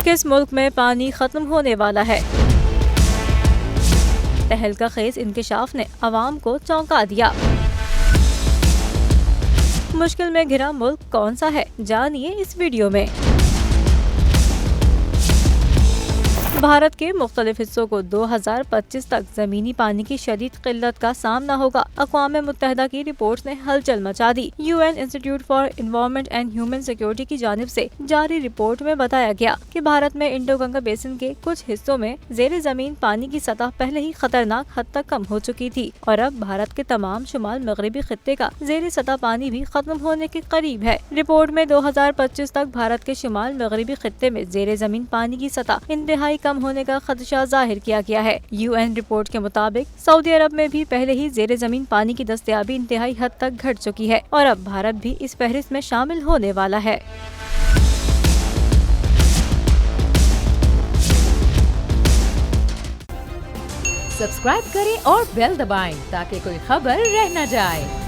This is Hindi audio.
किस मुल्क में पानी खत्म होने वाला है? तहलका खेज इंकशाफ ने अवाम को चौंका दिया। मुश्किल में घिरा मुल्क कौन सा है, जानिए इस वीडियो में। भारत के मुख्तलिफ हिस्सों को 2025 तक जमीनी पानी की शदीद किल्लत का सामना होगा। अक़वाम मुत्तहिदा की रिपोर्ट ने हलचल मचा दी। UN institute for environment and human security की जानिब से जारी रिपोर्ट में बताया गया कि भारत में इंडो गंगा बेसिन के कुछ हिस्सों में ज़ेरे जमीन पानी की सतह पहले ही खतरनाक हद तक कम हो चुकी थी और अब भारत के तमाम शुमाल मगरबी खित्ते का ज़ेरे सतह पानी भी खत्म होने के करीब है। रिपोर्ट में 2025 तक भारत के शुमाल मगरबी खित्ते में ज़ेरे जमीन पानी की सतह इंतहाई कम होने का खदशा जाहिर किया गया है। UN रिपोर्ट के मुताबिक सऊदी अरब में भी पहले ही ज़ेरे जमीन पानी की दस्तयाबी इंतहाई हद तक घट चुकी है और अब भारत भी इस फहरिस्त में शामिल होने वाला है। सब्सक्राइब करें और बेल दबाएं ताकि कोई खबर रह न जाए।